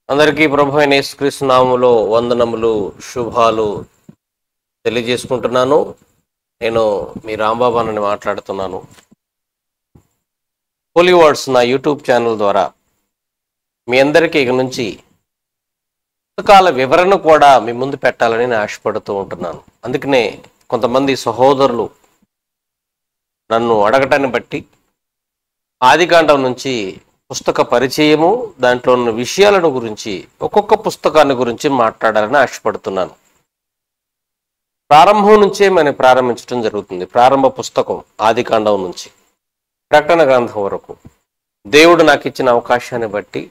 అందరికీ ప్రభు అయిన యేసుక్రీస్తు నామములో వందనములు శుభాలు తెలియజేసుకుంటున్నాను. నేను మీ రాంబాబానని మాట్లాడుతున్నాను. హోలీ వర్డ్స్ నా యూట్యూబ్ ఛానల్ ద్వారా మీ అందరికీ ఇక నుంచి పుస్తకాల వివరణ కూడా మీ ముందు పెట్టాలని నేను ఆశపడుతూ ఉంటున్నాను. అందుకనే కొంతమంది సహోదరులు నన్ను అడగటాన్ని బట్టి ఆదికాండం నుంచి పుస్తక పరిచయము, దాంట్లో ఉన్న విషయాలను గురించి, ఒక్కొక్క పుస్తకాన్ని గురించి మాట్లాడాలని ఆశపడుతున్నాను. ప్రారంభం నుంచే మనం ప్రారంభించడం జరుగుతుంది. ప్రారంభ పుస్తకం ఆదికాండం నుంచి ప్రకటన గ్రంథం వరకు దేవుడు నాకు ఇచ్చిన అవకాశాన్ని బట్టి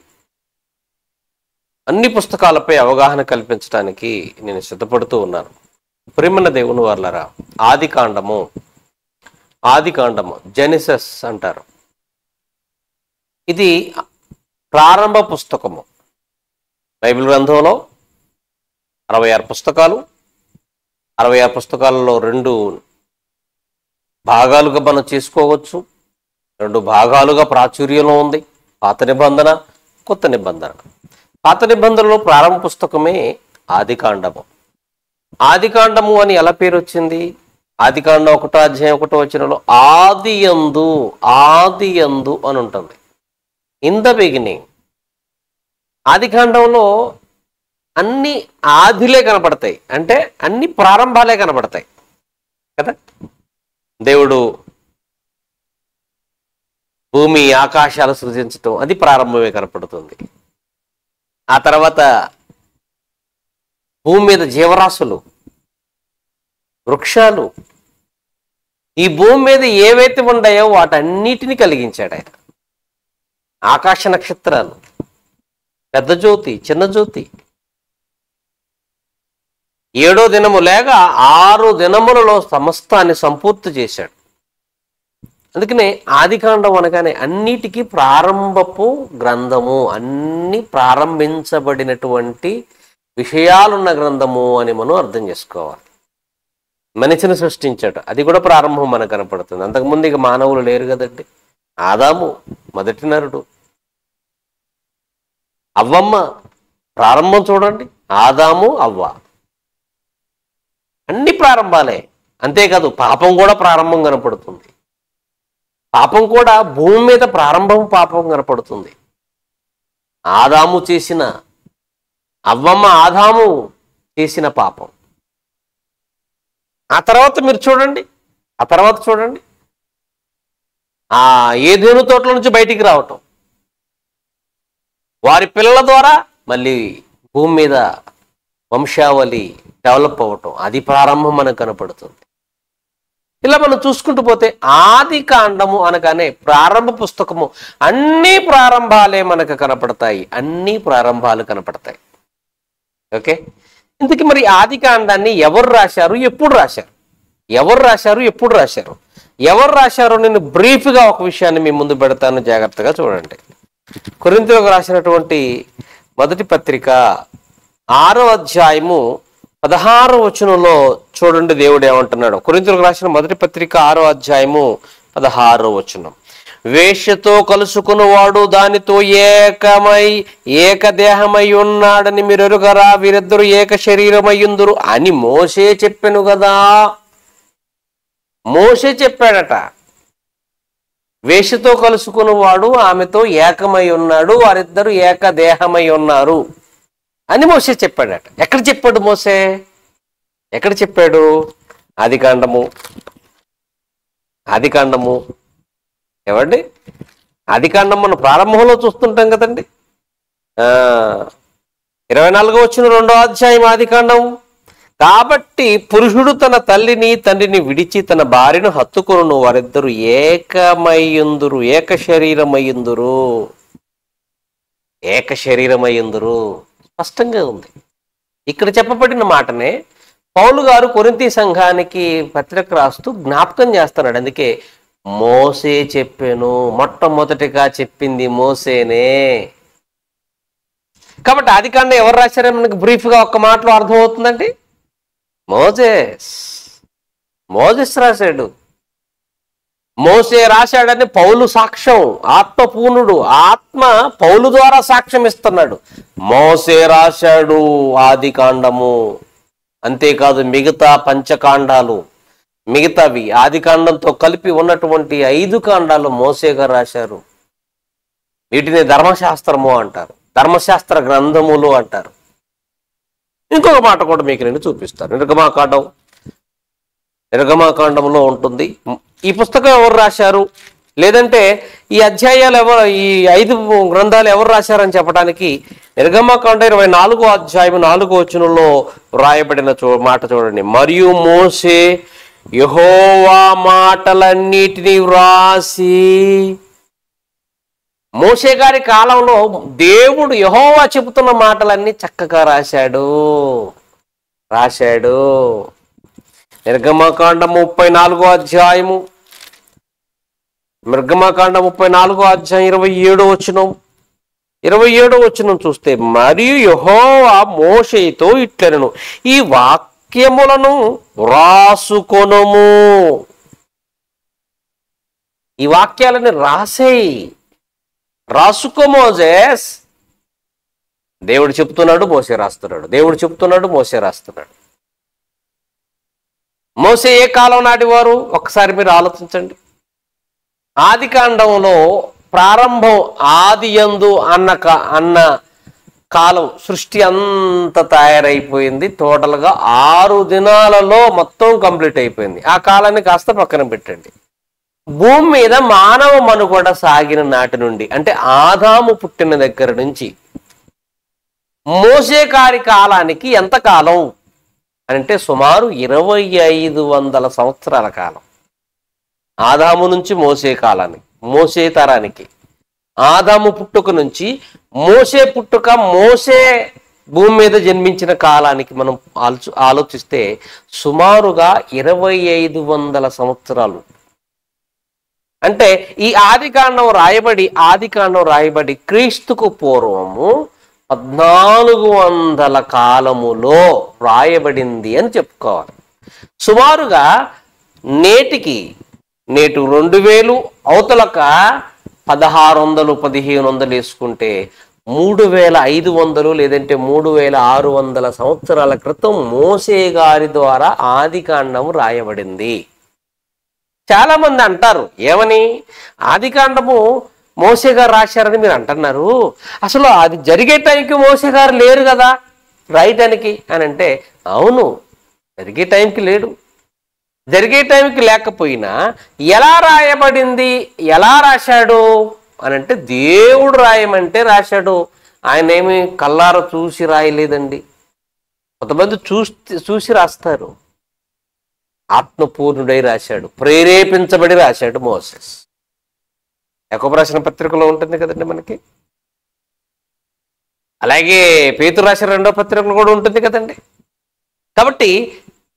అన్ని పుస్తకాలపై అవగాహన కల్పించడానికి నేను సిద్ధపడుతూ ఉన్నాను. ప్రియమైన దేవుని వారలారా, ఆదికాండము జెనిసస్ అంటారు. ఇది ప్రారంభ పుస్తకము. బైబిల్ గ్రంథంలో 66 పుస్తకాలు. 66 పుస్తకాలలో 2 భాగాలుగా మనం చేసుకోవచ్చు. 2 భాగాలుగా ప్రాచుర్యంలో ఉంది. పాత నిబంధన, కొత్త నిబంధన. పాత నిబంధనలో ప్రారంభ పుస్తకమే ఆదికాండము. ఆదికాండము అని ఎలా పేరు వచ్చింది? ఆదికాండం 1వ అధ్యాయం 1వ వచనంలో ఆది యందు అని ఉంటుంది. In the beginning. ఆదికాండంలో అన్ని ఆదిలే కనపడతాయి, అంటే అన్ని ప్రారంభాలే కనపడతాయి కదా. దేవుడు భూమి ఆకాశాలు సృజించటం, అది ప్రారంభమే కనపడుతుంది. ఆ తర్వాత భూమి మీద జీవరాశులు, వృక్షాలు, ఈ భూమి మీద ఏవైతే ఉన్నాయో వాటన్నిటిని కలిగించాడు ఆయన. ఆకాశ నక్షత్రాలు, పెద్ద జ్యోతి, చిన్న జ్యోతి. 7వ దినము లేక 6 దినములలో సమస్తాన్ని సంపూర్తి చేశాడు. అందుకనే ఆదికాండం అనగానే అన్నిటికీ ప్రారంభపు గ్రంథము, అన్ని ప్రారంభించబడినటువంటి విషయాలున్న గ్రంథము అని మనం అర్థం చేసుకోవాలి. మనిషిని సృష్టించాడు, అది కూడా ప్రారంభం మనకు కనపడుతుంది. అంతకుముందు ఇక మానవులు లేరు కదండి. ఆదాము మొదటి నరుడు, అవ్వమ్మ ప్రారంభం చూడండి. ఆదాము, అవ్వ అన్ని ప్రారంభాలే. అంతేకాదు పాపం కూడా ప్రారంభం కనపడుతుంది. పాపం కూడా భూమి మీద పాపం కనపడుతుంది. ఆదాము చేసిన, అవ్వమ్మ ఆదాము చేసిన పాపం. ఆ తర్వాత మీరు చూడండి, ఏదేను తోటల నుంచి బయటికి రావటం, వారి పిల్లల ద్వారా మళ్ళీ భూమి మీద వంశావళి డెవలప్ అవ్వటం, అది ప్రారంభం మనకు కనపడుతుంది. ఇలా మనం చూసుకుంటూ పోతే ఆదికాండము అనగానే ప్రారంభ పుస్తకము, అన్ని ప్రారంభాలే మనకు కనపడతాయి, అన్ని ప్రారంభాలు కనపడతాయి. ఓకే, ఇందుకు మరి ఆదికాండాన్ని ఎవరు రాశారు, ఎప్పుడు రాశారు? నేను బ్రీఫ్గా ఒక విషయాన్ని మీ ముందు పెడతాను, జాగ్రత్తగా చూడండి. కొరింథీయులకు రాసినటువంటి మొదటి పత్రిక 6వ అధ్యాయము 16వ వచనంలో చూడండి దేవుడు ఏమంటున్నాడు. కొరింథీయులకు రాసిన మొదటి పత్రిక 6వ అధ్యాయము 16వ వచనం. వేశ్యతో కలుసుకున్నవాడు దానితో ఏకదేహమై ఉన్నాడని మీరు ఎరుగరా, వీరిద్దరు ఏక శరీరమయ్యుందురు అని మోషే చెప్పెను కదా. మోషే చెప్పాడట, వేషతో కలుసుకున్నవాడు ఆమెతో ఏకమై ఉన్నాడు, వారిద్దరు ఏకదేహమై ఉన్నారు అని మోషే చెప్పాడట. ఎక్కడ చెప్పాడు మోషే? ఆదికాండము ఏమండి? ఆదికాండం మనం ప్రారంభంలో చూస్తుంటాం కదండి. 24వ వచనం 2వ అధ్యాయం ఆదికాండం. కాబట్టి పురుషుడు తన తల్లిని తండ్రిని విడిచి తన భార్యను హత్తుకొనును, వారిద్దరు ఏక శరీరమయ్యుందురు. స్పష్టంగా ఉంది. ఇక్కడ చెప్పబడిన మాటనే పౌలు గారు కొరింథీ సంఘానికి పత్రిక రాస్తూ జ్ఞాపకం చేస్తున్నాడు. అందుకే మోసే చెప్పాను, మొట్టమొదటిగా చెప్పింది మోసేనే. కాబట్టి ఆదికాండం ఎవరు రాశారని మనకు బ్రీఫ్గా ఒక్క మాటలో అర్థమవుతుందండి. మోజెస్ రాశాడు. మోసే రాశాడని పౌలు సాక్ష్యం, ఆత్మపూర్ణుడు, ఆత్మ పౌలు ద్వారా సాక్ష్యం ఇస్తున్నాడు. మోసే రాశాడు ఆది కాండము. అంతేకాదు మిగతా పంచకాండాలు, మిగతావి ఆది కాండంతో కలిపి ఉన్నటువంటి 5 కాండాలు మోసే గారు రాశారు. వీటిని ధర్మశాస్త్రము అంటారు, ధర్మశాస్త్ర గ్రంథములు అంటారు. ఇంకొక మాట కూడా మీకు నేను చూపిస్తాను. నిర్గమాకాండంలో ఉంటుంది. ఈ పుస్తకం ఎవరు రాశారు, లేదంటే ఈ అధ్యాయాలు ఈ 5 గ్రంథాలు ఎవరు రాశారని చెప్పడానికి నిర్గమాకాండ 24వ అధ్యాయం 4వ వచనంలో వ్రాయబడిన మాట చూడండి. మరియు మోసే యెహోవా మాటలన్నిటినీ వ్రాసి, మోసే గారి కాలంలో దేవుడు యెహోవా చెబుతున్న మాటలన్నీ చక్కగా రాశాడు. నిర్గమాకాండం 34వ అధ్యాయము, నిర్గమాకాండం 34వ అధ్యాయం 27వ వచనం చూస్తే, మరియు యెహోవా మోషేతో ఇట్లనెను, ఈ వాక్యములను వ్రాసుకొనుము. ఈ వాక్యాలని రాసుకో మోజెస్. దేవుడు చెప్తున్నాడు, మోసే రాస్తున్నాడు. దేవుడు చెప్తున్నాడు, మోసే రాస్తున్నాడు. మోసే ఏ కాలం నాటివారు ఒక్కసారి మీరు ఆలోచించండి. ఆది కాండంలో ప్రారంభం, ఆది యందు అన్న కాలం, సృష్టి అంతా తయారైపోయింది. టోటల్గా 6 దినాలలో మొత్తం కంప్లీట్ అయిపోయింది. ఆ కాలాన్ని కాస్త పక్కన పెట్టండి. భూమి మీద మానవ మనుగడ సాగిన నాటి నుండి, అంటే ఆదాము పుట్టిన దగ్గర నుంచి మోసే గారి కాలానికి ఎంత కాలం అంటే సుమారు 2500 సంవత్సరాల కాలం. ఆదాము నుంచి మోసే కాలానికి, మోసే తరానికి, ఆదాము పుట్టుక నుంచి మోసే పుట్టుక, మోసే భూమి మీద జన్మించిన కాలానికి మనం ఆలోచిస్తే సుమారుగా 2500 సంవత్సరాలు. అంటే ఈ ఆది కాండం రాయబడి క్రీస్తుకు పూర్వము 1400 కాలములో రాయబడింది అని చెప్పుకోవాలి. సుమారుగా నేటి 2000 అవతలక 1600 1500 వేసుకుంటే 3500 లేదంటే 3600 సంవత్సరాల క్రితం మోసే గారి ద్వారా ఆది కాండము రాయబడింది. చాలా మంది అంటారు, ఏమని, ఆది కాండము మోసే గారు రాశారని మీరు అంటున్నారు, అసలు అది జరిగే టైంకి మోసే గారు లేరు కదా రాయటానికి అని అంటే, అవును, జరిగే టైంకి లేడు. జరిగే టైంకి లేకపోయినా ఎలా రాయబడింది, ఎలా రాశాడు అని అంటే, దేవుడు రాయమంటే రాశాడు. ఆయన ఏమి కల్లార చూసి రాయలేదండి. కొంతమంది చూసి రాస్తారు. ఆత్మపూర్ణుడై రాశాడు, ప్రేరేపించబడి రాశాడు మోసెస్. యాకోబు రాసిన పత్రికలో ఉంటుంది కదండి మనకి. అలాగే పేతురు రాసిన 2వ పత్రికలో కూడా ఉంటుంది కదండి. కాబట్టి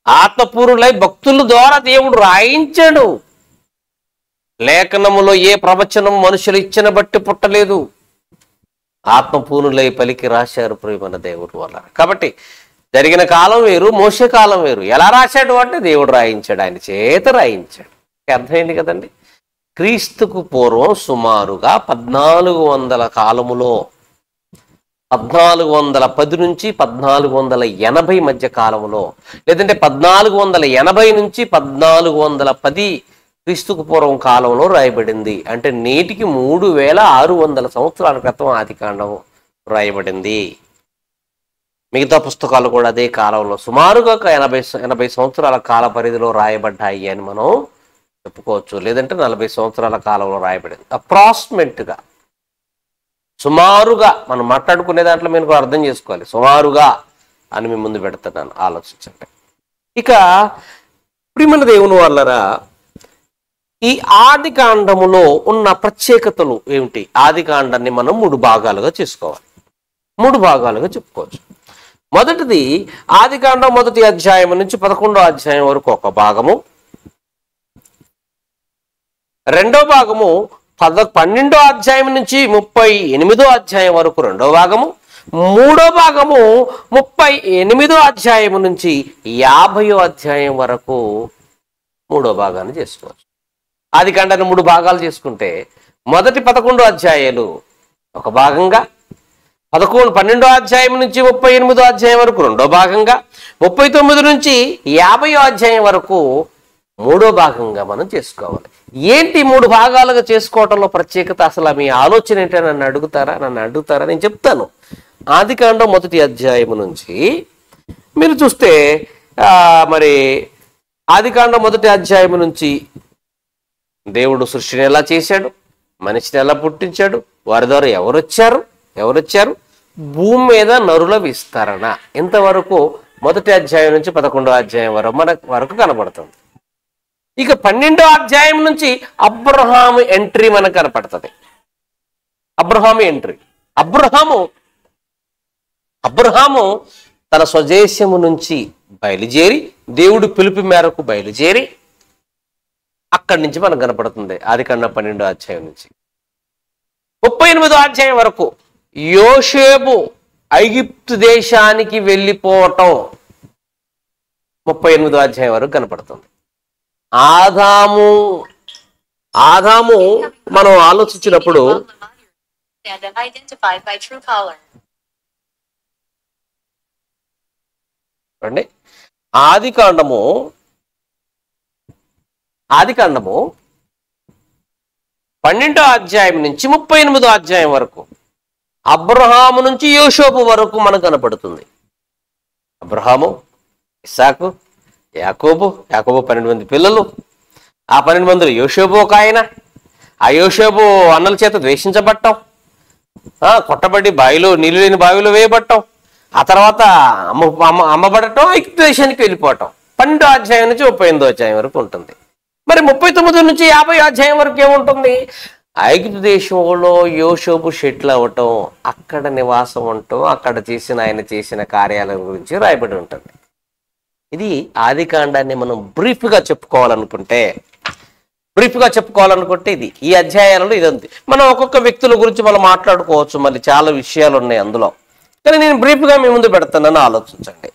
ఆత్మపూర్ణులై భక్తుల ద్వారా దేవుడు రాయించాడు. లేఖనములో ఏ ప్రవచనం మనుషులు ఇచ్చిన బట్టి పుట్టలేదు, ఆత్మపూర్ణులై పలికి రాశారు ప్రియమైన దేవుడు వల్ల. కాబట్టి జరిగిన కాలం వేరు, మోసే కాలం వేరు. ఎలా రాశాడు అంటే దేవుడు రాయించాడు, ఆయన చేత రాయించాడు. అర్థమైంది కదండి. క్రీస్తుకు పూర్వం సుమారుగా 1400 కాలములో, 1410 నుంచి 1480 మధ్య కాలంలో, లేదంటే 1480 నుంచి 1410 క్రీస్తుకు పూర్వం కాలంలో రాయబడింది. అంటే నేటికి 3600 సంవత్సరాల క్రితం ఆది కాండం రాయబడింది. మిగతా పుస్తకాలు కూడా అదే కాలంలో సుమారుగా 80 సంవత్సరాల కాల పరిధిలో రాయబడ్డాయి అని మనం చెప్పుకోవచ్చు. లేదంటే 40 సంవత్సరాల కాలంలో రాయబడింది. అప్రాక్సిమేట్గా, సుమారుగా మనం మాట్లాడుకునే దాంట్లో మీరు అర్థం చేసుకోవాలి. సుమారుగా అని మీ ముందు పెడుతున్నాను, ఆలోచించండి. ఇక ప్రియమైన దేవుని వల్లరా, ఈ ఆది కాండములో ఉన్న ప్రత్యేకతలు ఏమిటి? ఆది కాండాన్ని మనం 3 భాగాలుగా చేసుకోవాలి, 3 భాగాలుగా చెప్పుకోవచ్చు. మొదటిది ఆది కాండం 1వ అధ్యాయం నుంచి 11వ అధ్యాయం వరకు ఒక భాగము, 2వ భాగము 12వ అధ్యాయం నుంచి 38వ అధ్యాయం వరకు 2వ భాగము, 3వ భాగము 38వ అధ్యాయం నుంచి 50వ అధ్యాయం వరకు 3వ భాగాన్ని చేసుకోవచ్చు. ఆదికాండాన్ని 3 భాగాలు చేసుకుంటే మొదటి 11 అధ్యాయాలు ఒక భాగంగా, 12వ అధ్యాయం నుంచి 38వ అధ్యాయం వరకు రెండో భాగంగా, 39 నుంచి 50వ అధ్యాయం వరకు మూడో భాగంగా మనం చేసుకోవాలి. ఏంటి 3 భాగాలుగా చేసుకోవటంలో ప్రత్యేకత? అసలు మీ ఆలోచన ఏంటో నన్ను అడుగుతారా? నేను చెప్తాను. ఆదికాండం మొదటి అధ్యాయం నుంచి మీరు చూస్తే మరి ఆదికాండం మొదటి అధ్యాయం నుంచి దేవుడు సృష్టిని ఎలా చేశాడు, మనిషిని ఎలా పుట్టించాడు, వారి ద్వారా ఎవరొచ్చారు, భూమి మీద నరుల విస్తరణ, ఇంతవరకు మొదటి అధ్యాయం నుంచి 11వ అధ్యాయం వరకు కనబడుతుంది. ఇక 12వ అధ్యాయం నుంచి అబ్రహాము ఎంట్రీ మనకు కనపడుతుంది. అబ్రహాము తన స్వదేశము నుంచి బయలుదేరి, దేవుడు పిలుపు మేరకు బయలుదేరి అక్కడి నుంచి మనకు కనపడుతుంది. ఆదికాండం 12వ అధ్యాయం నుంచి 38వ అధ్యాయం వరకు యోసేపు ఐగుప్తు దేశానికి వెళ్ళిపోవటం 38వ అధ్యాయం వరకు కనపడుతుంది. ఆదాము మనం ఆలోచించినప్పుడు అండి ఆదికాండము 12వ అధ్యాయం నుంచి 38వ అధ్యాయం వరకు అబ్రహాము నుంచి యోసేపు వరకు మనకు కనపడుతుంది. అబ్రహాము, ఇస్సాకు, యాకోబు 12 మంది పిల్లలు, ఆ 12 మందిలో యోసేపు ఒక ఆయన. ఆ యోసేపు అన్నల చేత ద్వేషించబట్టం, కొట్టబడి నీళ్ళు లేని బావిలో వేయబట్టం, ఆ తర్వాత అమ్మబడటం, ఐగుప్తు దేశానికి వెళ్ళిపోవటం 12వ అధ్యాయం నుంచి 38వ అధ్యాయం వరకు ఉంటుంది. మరి 39 నుంచి 50వ అధ్యాయం వరకు ఏముంటుంది? ఐగుప్తు దేశంలో యోసేపు షెట్లు అవ్వటం, అక్కడ నివాసం ఉండటం, అక్కడ ఆయన చేసిన కార్యాల గురించి రాయబడి ఉంటుంది. ఇది ఆదికాండాన్ని మనం బ్రీఫ్గా చెప్పుకోవాలనుకుంటే ఇది ఈ అధ్యాయాలలో ఇదంతే. మనం ఒక్కొక్క వ్యక్తుల గురించి మనం మాట్లాడుకోవచ్చు, మళ్ళీ చాలా విషయాలు ఉన్నాయి అందులో, కానీ నేను బ్రీఫ్గా మీ ముందు పెడతానని ఆలోచించండి.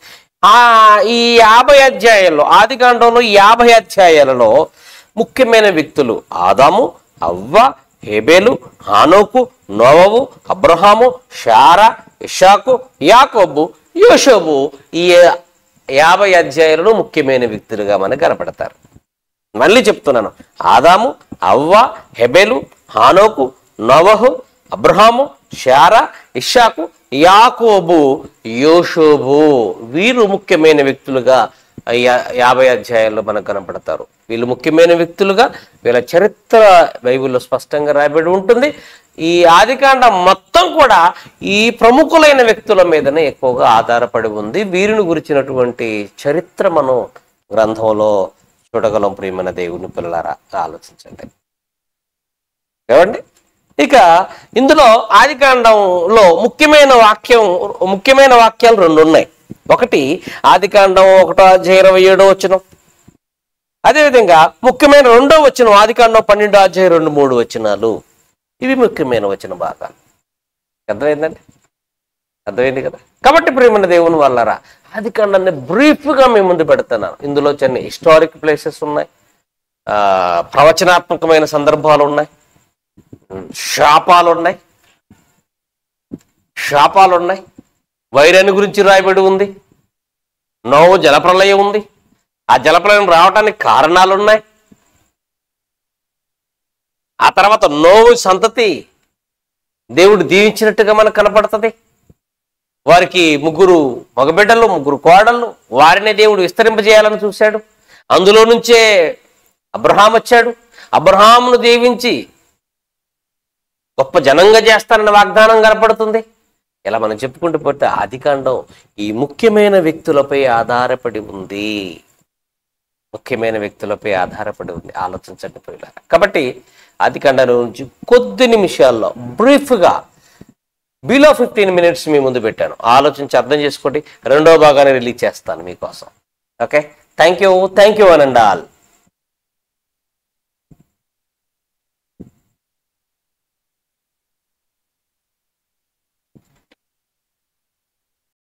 ఈ 50 అధ్యాయాల్లో, ఆదికాండంలో 50 అధ్యాయాలలో ముఖ్యమైన వ్యక్తులు ఆదాము, అవ్వ, హేబేలు, హానోకు, నోవహు, అబ్రహాము, శారా, ఇస్సాకు, యాకోబు, యోసేపు ఈ 50 అధ్యాయాలలో ముఖ్యమైన వ్యక్తులుగా మనకు కనపడతారు. మళ్ళీ చెప్తున్నాను, ఆదాము, అవ్వ, హెబెలు, హానోకు, నోవహు, అబ్రహాము, శారా, ఇస్సాకు, యాకోబు, యోసేపు వీరు ముఖ్యమైన వ్యక్తులుగా 50 అధ్యాయాల్లో మనకు కనపడతారు. వీళ్ళు ముఖ్యమైన వ్యక్తులుగా, వీళ్ళ చరిత్ర బైబిల్లో స్పష్టంగా రాయబడి ఉంటుంది. ఈ ఆదికాండం మొత్తం కూడా ఈ ప్రముఖులైన వ్యక్తుల మీదనే ఎక్కువగా ఆధారపడి ఉంది. వీరిని గురించినటువంటి చరిత్ర మనం గ్రంథంలో చూడగలం. ప్రియమైన దేవుని పిల్లలారా, ఆలోచించండి. ఏమండి, ఇక ఇందులో ఆదికాండంలో ముఖ్యమైన వాక్యాలు 2 ఉన్నాయి. ఒకటి ఆదికాండం 1వ అధ్యాయం 27వ వచనం, అదేవిధంగా ముఖ్యమైన 2వ వచనం ఆదికాండం 12వ అధ్యాయం 2-3 వచనాలు. ఇవి ముఖ్యమైన వచన భాగాలు. అర్థమైంది కదా? కాబట్టి ప్రియమైన దేవుని వాళ్ళరా, ఆదికాండాన్ని బ్రీఫ్గా మీ ముందు పెడుతున్నాను. ఇందులో చిన్న హిస్టారిక్ ప్లేసెస్ ఉన్నాయి, ప్రవచనాత్మకమైన సందర్భాలు ఉన్నాయి, శాపాలు ఉన్నాయి, వైరాన్ని గురించి రాయబడి ఉంది, నోవహు జలప్రలయం ఉంది, ఆ జలప్రలయం రావడానికి కారణాలు ఉన్నాయి, ఆ తర్వాత నోవహు సంతతి దేవుడు దీవించినట్టుగా మనకు కనపడుతుంది. వారికి 3 మగబిడ్డలు, 3 కోడళ్ళు, వారినే దేవుడు విస్తరింపజేయాలని చూశాడు. అందులో నుంచే అబ్రహాం వచ్చాడు. అబ్రహామును దీవించి గొప్ప జనంగా చేస్తానన్న వాగ్దానం కనపడుతుంది. ఇలా మనం చెప్పుకుంటూ పోతే ఆదికాండం ఈ ముఖ్యమైన వ్యక్తులపై ఆధారపడి ఉంది. ఆలోచించండి పిల్లలు. కాబట్టి ఆదికాండం నుంచి కొద్ది నిమిషాల్లో బ్రీఫ్గా బిలో 15 minutes మీ ముందు పెట్టాను. ఆలోచించి అర్థం చేసుకోండి. 2వ భాగాన్ని రిలీజ్ చేస్తాను మీకోసం. Okay, thank you one and all.